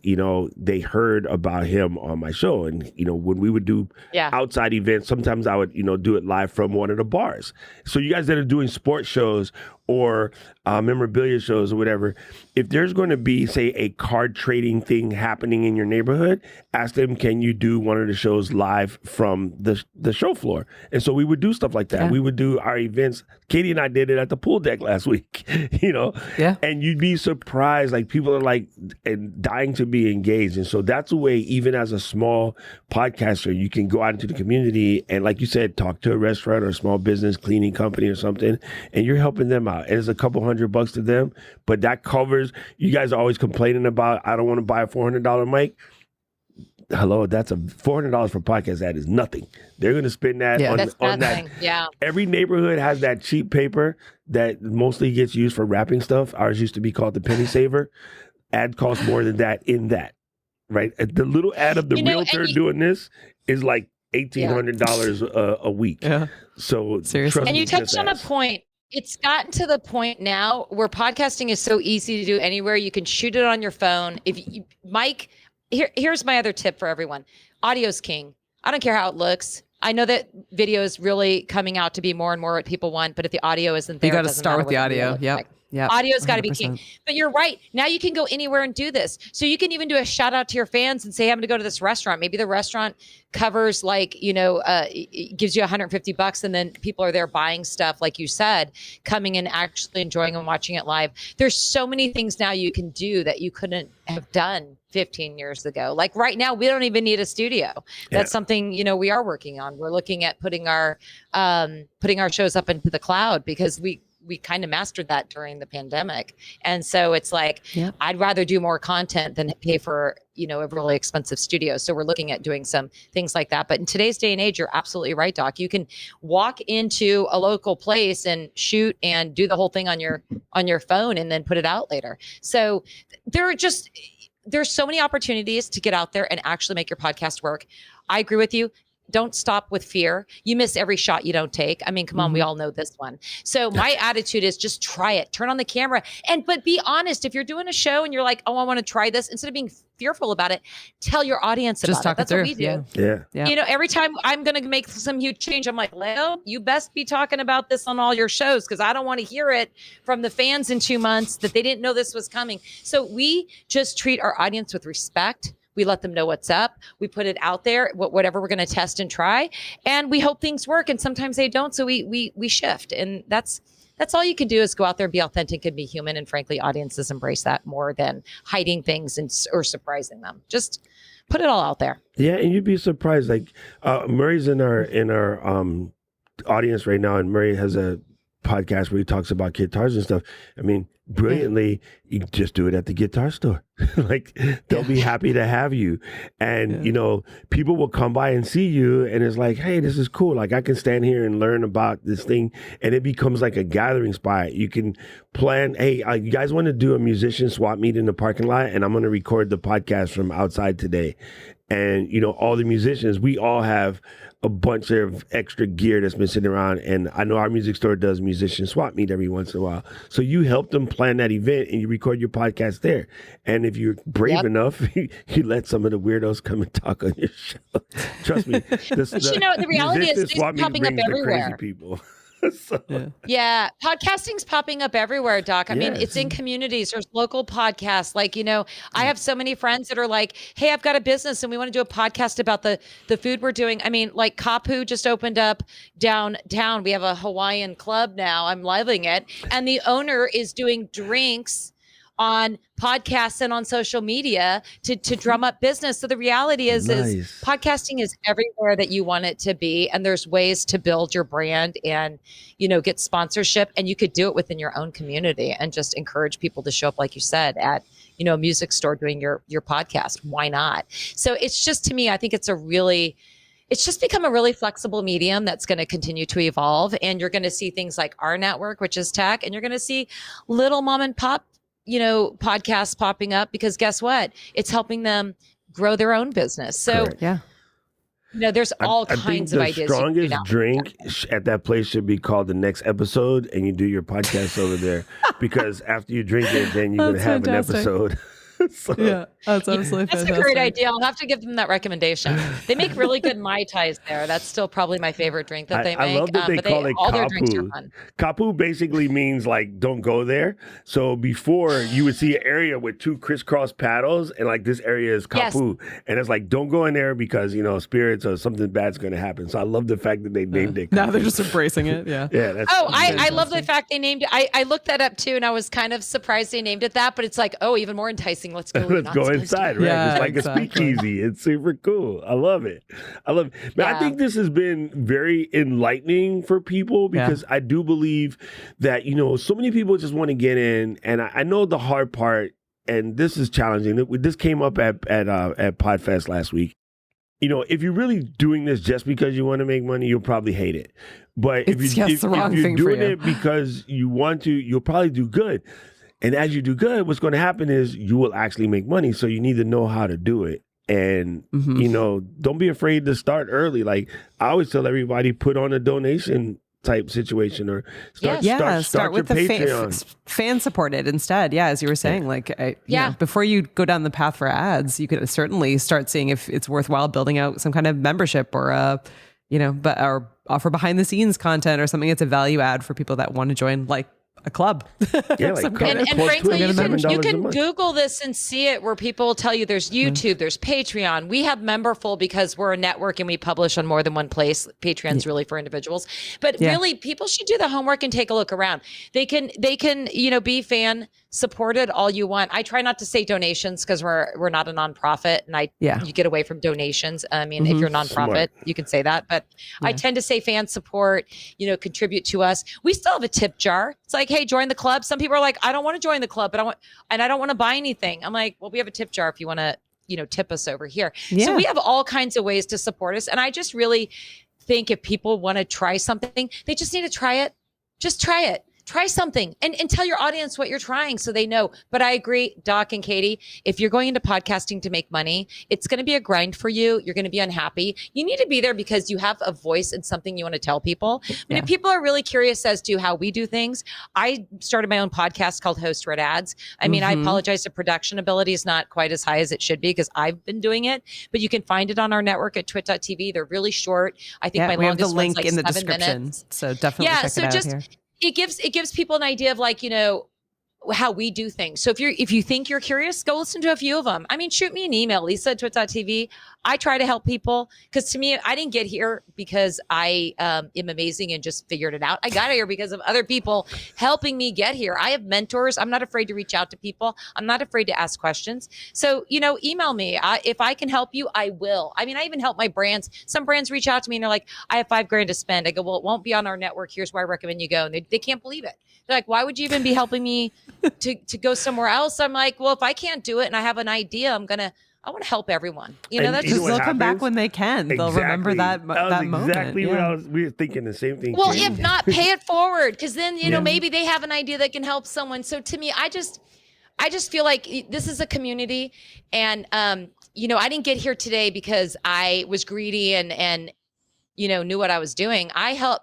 S1: they heard about him on my show. And, when we would do outside events, sometimes I would, do it live from one of the bars. So you guys that are doing sports shows or memorabilia shows or whatever, if there's going to be, say, a card trading thing happening in your neighborhood, ask them, can you do one of the shows live from the show floor? And so we would do stuff like that. Yeah. We would do our events. Katie and I did it at the pool deck last week,
S2: Yeah.
S1: And you'd be surprised, like people are like dying to be engaged. And so that's a way, even as a small podcaster, you can go out into the community and, like you said, talk to a restaurant or a small business, cleaning company or something, and you're helping them out. And it's a couple $100 to them, but that covers, you guys are always complaining about, I don't want to buy a $400 mic. Hello, that's a $400 for podcast. That is nothing. They're going to spend that on that.
S3: Yeah.
S1: Every neighborhood has that cheap paper that mostly gets used for wrapping stuff. Ours used to be called the penny saver. Ad costs more than that in that, right? The little ad of the realtor doing this is like $1,800 a week.
S2: Yeah.
S1: So
S2: seriously.
S3: And you touched on a point. It's gotten to the point now where podcasting is so easy to do anywhere. You can shoot it on your phone. Mike, here's my other tip for everyone. Audio's king. I don't care how it looks. I know that video is really coming out to be more and more what people want, but if the audio isn't there,
S2: you got to start with the audio. Yep. Yeah,
S3: audio's got to be king. But you're right. Now you can go anywhere and do this. So you can even do a shout out to your fans and say, I'm going to go to this restaurant. Maybe the restaurant covers it gives you $150 and then people are there buying stuff, like you said, coming and actually enjoying and watching it live. There's so many things now you can do that you couldn't have done 15 years ago. Like right now, we don't even need a studio. That's something, we are working on. We're looking at putting our shows up into the cloud because we kind of mastered that during the pandemic. And so it's like, I'd rather do more content than pay for, a really expensive studio. So we're looking at doing some things like that. But in today's day and age, you're absolutely right, Doc. You can walk into a local place and shoot and do the whole thing on your phone and then put it out later. So there's so many opportunities to get out there and actually make your podcast work. I agree with you. Don't stop with fear. You miss every shot you don't take. I mean, come on, we all know this one. So my attitude is just try it. Turn on the camera. But be honest. If you're doing a show and you're like, oh, I want to try this, instead of being fearful about it, tell your audience about it. That's what we do.
S1: Yeah.
S3: Every time I'm going to make some huge change, I'm like, Leo, you best be talking about this on all your shows because I don't want to hear it from the fans in 2 months that they didn't know this was coming. So we just treat our audience with respect. We let them know what's up. We put it out there, whatever we're going to test and try, and we hope things work. And sometimes they don't, so we shift. And that's all you can do is go out there and be authentic and be human. And frankly, audiences embrace that more than hiding things or surprising them. Just put it all out there.
S1: Yeah, and you'd be surprised. Like Murray's in our audience right now, and Murray has a podcast where he talks about guitars and stuff. I mean, brilliantly, you just do it at the guitar store. Like they'll be happy to have you. And, people will come by and see you and it's like, hey, this is cool. Like I can stand here and learn about this thing. And it becomes like a gathering spot. You can plan, hey, you guys want to do a musician swap meet in the parking lot? And I'm going to record the podcast from outside today. And, all the musicians, we all have a bunch of extra gear that's been sitting around. And I know our music store does musician swap meet every once in a while. So you help them plan that event and you record your podcast there. And if you're brave enough, you let some of the weirdos come and talk on your show. Trust me.
S3: The reality is it's popping up everywhere.
S1: People.
S3: Yeah, podcasting's popping up everywhere, Doc. I mean, it's in communities. There's local podcasts. Like, I have so many friends that are like, "Hey, I've got a business and we want to do a podcast about the food we're doing." I mean, like Kapu just opened up downtown. We have a Hawaiian club now. I'm loving it. And the owner is doing drinks on podcasts and on social media to drum up business. So the reality is podcasting is everywhere that you want it to be. And there's ways to build your brand and, get sponsorship. And you could do it within your own community and just encourage people to show up, like you said, at, a music store doing your podcast. Why not? So it's just, to me, I think it's just become a really flexible medium that's going to continue to evolve. And you're going to see things like our network, which is tech, and you're going to see little mom and pop podcasts popping up, because guess what? It's helping them grow their own business. So, there's all kinds of ideas.
S1: The strongest drink at that place should be called The Next Episode, and you do your podcast over there, because after you drink it, then you're going to have
S2: fantastic.
S1: an episode.
S2: That's absolutely
S3: That's
S2: fantastic.
S3: a great idea. I'll have to give them that recommendation. They make really good Mai Tais there. That's still probably my favorite drink that they make.
S1: I love that they call it
S3: all their
S1: kapu.
S3: drinks are fun.
S1: Kapu basically means like don't go there. So before you would see an area with two crisscross paddles, and like this area is kapu, and it's like don't go in there because spirits or something bad's going to happen. So I love the fact that they named it.
S2: Now they're just embracing it. Yeah.
S1: That's
S3: I love the fact they named it. I looked that up too, and I was kind of surprised they named it that. But it's like, even more enticing. Let's go.
S1: Let's go inside, right?
S2: Yeah,
S1: it's like a speakeasy. It's super cool. I love it. Man, I think this has been very enlightening for people, because I do believe that, so many people just want to get in. And I know the hard part, and this is challenging. This came up at PodFest last week. If you're really doing this just because you want to make money, you'll probably hate it. But if you're doing it because you want to, you'll probably do good. And as you do good, what's going to happen is you will actually make money. So you need to know how to do it. And, don't be afraid to start early. Like I always tell everybody, put on a donation type situation, or start with the Patreon.
S2: Fan supported instead. Yeah. As you were saying, before you go down the path for ads, you could certainly start seeing if it's worthwhile building out some kind of membership or or offer behind the scenes content or something that's a value add for people that want to join, like a club.
S3: And frankly, you can Google this and see it, where people will tell you there's YouTube, there's Patreon. We have Memberful because we're a network and we publish on more than one place. Patreon's really for individuals. But really, people should do the homework and take a look around. They can be fan supported all you want. I try not to say donations because we're not a nonprofit, and you get away from donations. I mean, if you're a nonprofit, you can say that, but I tend to say fan support, contribute to us. We still have a tip jar. It's like, hey, join the club. Some people are like, I don't want to join the club, but I don't want to buy anything. I'm like, well, we have a tip jar if you want to, tip us over here. So we have all kinds of ways to support us. And I just really think if people want to try something, they just need to try it. Just try it. Try something and tell your audience what you're trying so they know. But I agree, Doc and Katie, if you're going into podcasting to make money, it's going to be a grind for you. You're going to be unhappy. You need to be there because you have a voice and something you want to tell people. I mean, if people are really curious as to how we do things, I started my own podcast called Host Read Ads. I mean, I apologize, the production ability is not quite as high as it should be because I've been doing it, but you can find it on our network at TWiT.tv. They're really short. I think my longest one's like 7 minutes. We have the link in the description.
S2: So definitely check it out here.
S3: It gives people an idea of how we do things. So if you think you're curious, go listen to a few of them. I mean, shoot me an email, Lisa@twit.tv. I try to help people because to me, I didn't get here because I am amazing and just figured it out. I got here because of other people helping me get here. I have mentors. I'm not afraid to reach out to people. I'm not afraid to ask questions. So, email me. If I can help you, I will. I mean, I even help my brands. Some brands reach out to me and they're like, I have $5,000 to spend. I go, well, it won't be on our network. Here's where I recommend you go. And they can't believe it. They're like, why would you even be helping me to go somewhere else? I'm like, well, if I can't do it and I have an idea, I want to help everyone. That's just
S2: they'll come back when they can. They'll remember that moment.
S1: Exactly what we were thinking the same thing.
S3: Well, if not, pay it forward because then maybe they have an idea that can help someone. So to me, I just feel like this is a community, and I didn't get here today because I was greedy and knew what I was doing.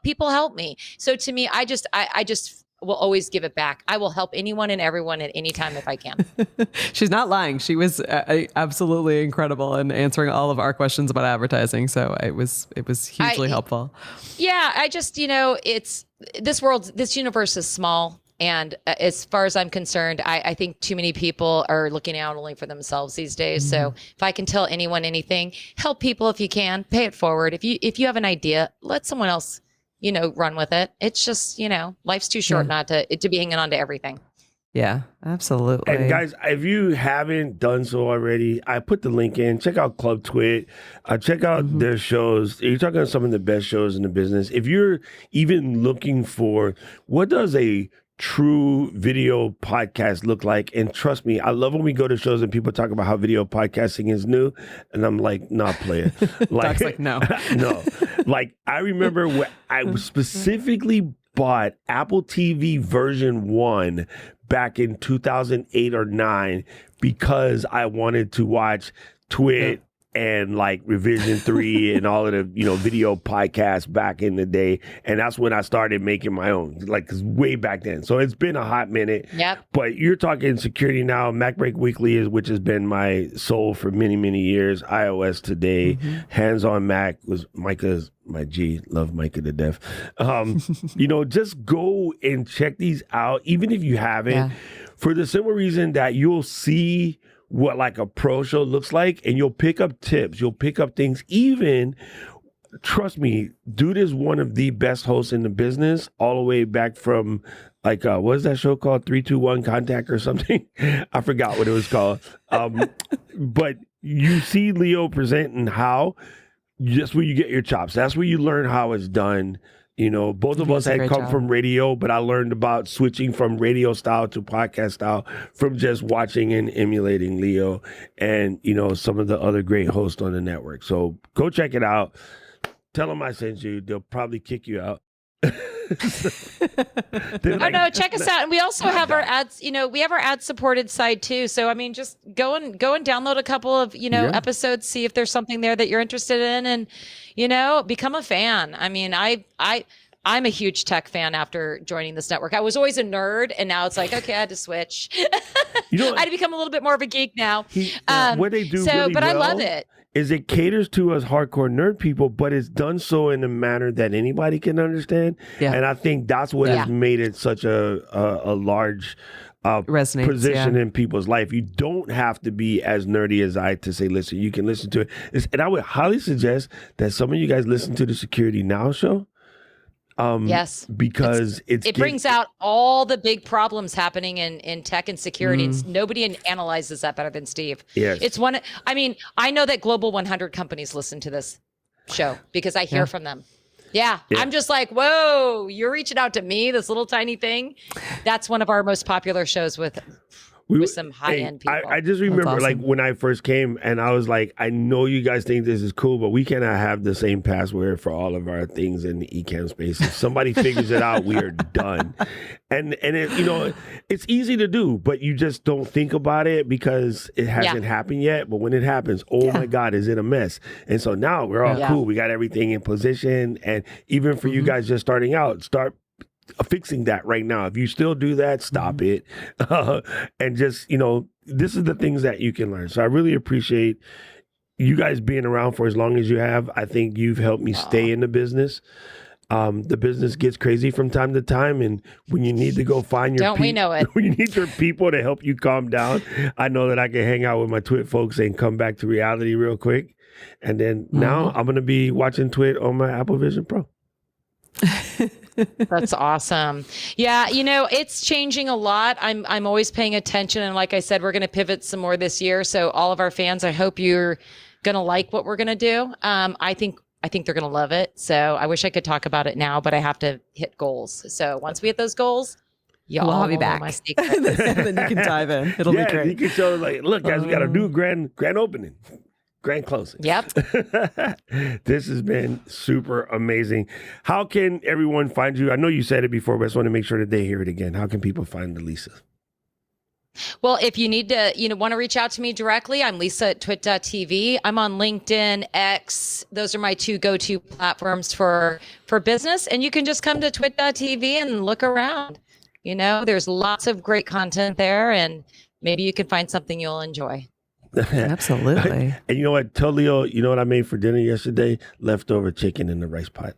S3: People help me. So to me, I just will always give it back. I will help anyone and everyone at any time if I can.
S2: She's not lying. She was absolutely incredible in answering all of our questions about advertising. So it was hugely helpful.
S3: Yeah, I just, it's this universe is small. And as far as I'm concerned, I think too many people are looking out only for themselves these days. So if I can tell anyone anything, help people if you can, pay it forward. If you have an idea, let someone else, run with it. It's just, life's too short not to be hanging on to everything.
S2: Yeah, absolutely.
S1: And guys, if you haven't done so already, I put the link in. Check out Club TWiT. Check out their shows. You're talking about some of the best shows in the business. If you're even looking for what does a true video podcast look like, and trust me, I love when we go to shows and people talk about how video podcasting is new, and I'm like, nah, play it.
S2: Like no.
S1: No. Like, I remember when I specifically bought Apple TV version 1 back in 2008 or 9 because I wanted to watch TWiT and like Revision 3 and all of the, video podcasts back in the day. And that's when I started making my own, like way back then. So it's been a hot minute.
S3: Yep.
S1: But you're talking security now. MacBreak Weekly which has been my soul for many, many years. iOS Today, Hands on Mac was Micah's my G. Love Micah to death. Just go and check these out, even if you haven't, for the simple reason that you'll see what like a pro show looks like, and you'll pick up tips, you'll pick up things. Even, trust me, dude is one of the best hosts in the business, all the way back from like what is that show called, 321 Contact or something? I forgot what it was called. But you see Leo presenting how, just where you get your chops. That's where you learn how it's done. Both of us had come from radio, but I learned about switching from radio style to podcast style from just watching and emulating Leo and, some of the other great hosts on the network. So go check it out. Tell them I sent you. They'll probably kick you out.
S3: No, check us out. And we also have our ads, we have our ad supported side too. So, I mean, just go and download a couple of, episodes, see if there's something there that you're interested in, and, become a fan. I mean, I'm a huge tech fan after joining this network. I was always a nerd, and now it's like, okay, I had to switch. I had to become a little bit more of a geek now.
S1: What they do really
S3: but
S1: well
S3: I love it.
S1: Is it caters to us hardcore nerd people, but it's done so in a manner that anybody can understand. Yeah. And I think that's what has made it such a large position in people's life. You don't have to be as nerdy as I to say, listen, you can listen to it. And I would highly suggest that some of you guys listen to the Security Now show.
S3: Yes,
S1: because it
S3: brings out all the big problems happening in tech and security. Nobody analyzes that better than Steve.
S1: Yes.
S3: It's one. I mean, I know that Global 100 companies listen to this show because I hear from them. Yeah. I'm just like, whoa, you're reaching out to me, this little tiny thing. That's one of our most popular shows with some high-end people.
S1: I just remember like when I first came, and I was like, I know you guys think this is cool, but we cannot have the same password for all of our things in the Ecamm space. If somebody figures it out, we are done. And it, it's easy to do, but you just don't think about it because it hasn't happened yet. But when it happens, my God, is it a mess? And so now we're all cool. We got everything in position. And even for you guys just starting out, start fixing that right now. If you still do that, stop it. And just, this is the things that you can learn. So I really appreciate you guys being around for as long as you have. I think you've helped me stay in the business. The business gets crazy from time to time, and when you need to go find your
S3: we know it?
S1: When you need your people to help you calm down, I know that I can hang out with my TWiT folks and come back to reality real quick. And then now I'm going to be watching TWiT on my Apple Vision Pro.
S3: That's awesome. Yeah, it's changing a lot. I'm always paying attention, and like I said, we're going to pivot some more this year. So all of our fans, I hope you're going to like what we're going to do. I think they're going to love it. So I wish I could talk about it now, but I have to hit goals. So once we hit those goals, y'all
S2: will be back.
S3: My secret.
S2: Then you can dive in. It'll be great.
S1: You can show like, look, guys, we got a new grand opening. Grand closing.
S3: Yep.
S1: This has been super amazing. How can everyone find you? I know you said it before, but I just want to make sure that they hear it again. How can people find Lisa?
S3: Well, if you need to, want to reach out to me directly, I'm Lisa at twit.tv. I'm on LinkedIn, X. Those are my two go-to platforms for business. And you can just come to twit.tv and look around. You know, there's lots of great content there, and maybe you can find something you'll enjoy.
S2: Absolutely.
S1: And you know what? Tell Leo, you know what I made for dinner yesterday? Leftover chicken in the rice pot.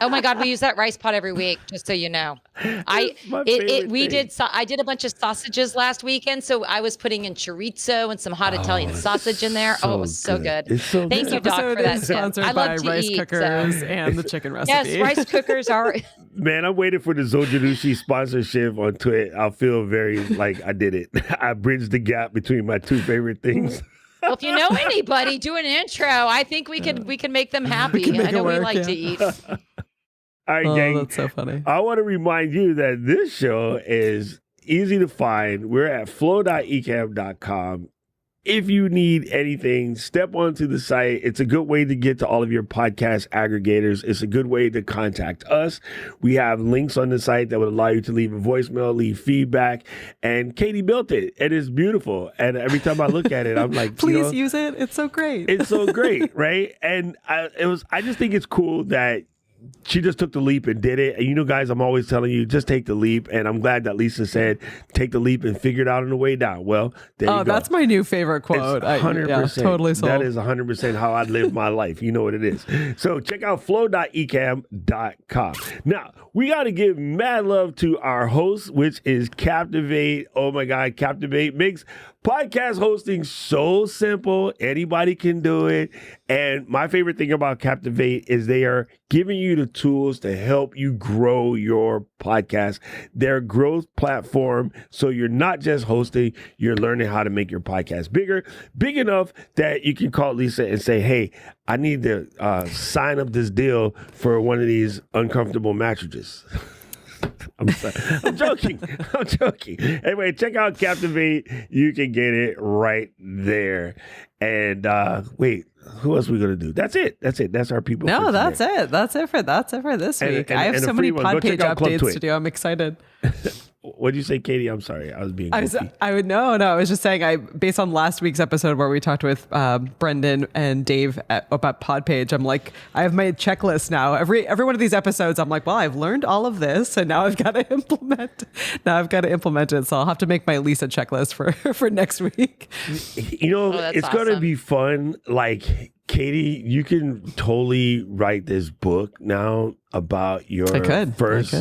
S3: Oh my God, we use that rice pot every week, just so you know. I did a bunch of sausages last weekend, so I was putting in chorizo and some hot Italian sausage in there. It was so good.
S1: It's so
S3: Thank you, Doc, for that tip.
S2: Sponsored
S3: I
S2: by
S3: love to
S2: rice
S3: eat,
S2: cookers and the chicken recipe.
S3: Yes, rice cookers are.
S1: Man, I'm waiting for the Zojanushi sponsorship on Twitter. I'll feel very like I did it. I bridged the gap between my two favorite things.
S3: Well, if you know anybody, do an intro. I think we can make them happy. I know we like to eat.
S1: All right, gang.
S2: That's so funny.
S1: I want to remind you that this show is easy to find. We're at flow.ecamm.com. If you need anything, step onto the site. It's a good way to get to all of your podcast aggregators. It's a good way to contact us. We have links on the site that would allow you to leave a voicemail, leave feedback. And Katie built it. It is beautiful. And every time I look at it, I'm like,
S2: please use it. It's so great.
S1: It's so great, right? And I just think it's cool that she just took the leap and did it. And you know, guys, I'm always telling you, just take the leap. And I'm glad that Lisa said, take the leap and figure it out on the way down. Well, there you go.
S2: That's my new favorite quote.
S1: It's 100%.
S2: Totally sold.
S1: That is 100% how I live my life. You know what it is. So check out flow.ecamm.com. Now, we got to give mad love to our host, which is Captivate. Oh my God, Captivate makes podcast hosting so simple. Anybody can do it. And my favorite thing about Captivate is they are giving you the tools to help you grow your podcast. Their growth platform. So you're not just hosting, you're learning how to make your podcast bigger, big enough that you can call Lisa and say, hey, I need to sign up this deal for one of these uncomfortable mattresses. I'm sorry. I'm joking. Anyway, check out Captivate. You can get it right there. And wait, who else are we gonna do? That's it. That's our people.
S2: No, that's it. That's it for this week. I have so many pod page updates to do. I'm excited.
S1: What'd you say, Katie? I'm sorry. I was being goofy.
S2: I was just saying, based on last week's episode where we talked with Brendan and Dave about Podpage, I'm like, I have my checklist now. Every one of these episodes, I'm like, well, I've learned all of this, and now I've got to implement. it. So I'll have to make my Lisa checklist for next week.
S1: You know, it's awesome. Gonna be fun. Like, Katie, you can totally write this book now about your first,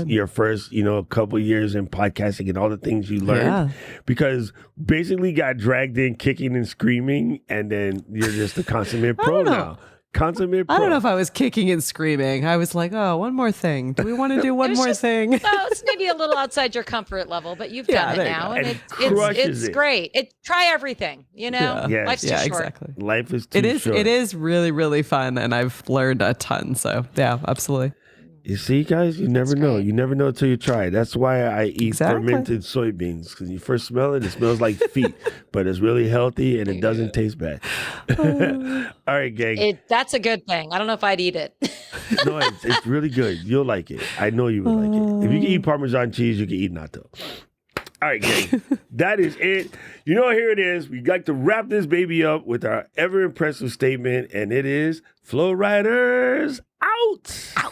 S1: couple years in podcasting and all the things you learned, because basically got dragged in kicking and screaming, and then you're just a consummate pro now. Consummate pro.
S2: I don't know if I was kicking and screaming. I was like, oh, one more thing. Do we want to do one more thing?
S3: Well, it's maybe a little outside your comfort level, but you've done it now, and it's great. Try everything, you know?
S1: Yeah.
S3: Life's too short.
S1: Exactly. Life is too short.
S2: It is really, really fun, and I've learned a ton. So, yeah, absolutely.
S1: You see, guys, you never know. You never know until you try. That's why I eat fermented soybeans, because you first smell it, it smells like feet, but it's really healthy and it doesn't taste bad. All right, gang.
S3: That's a good thing. I don't know if I'd eat it.
S1: No, it's really good. You'll like it. I know you would like it. If you can eat Parmesan cheese, you can eat natto. All right, gang. That is it. You know, here it is. We like to wrap this baby up with our ever impressive statement, and it is Flow Riders out.
S3: Out.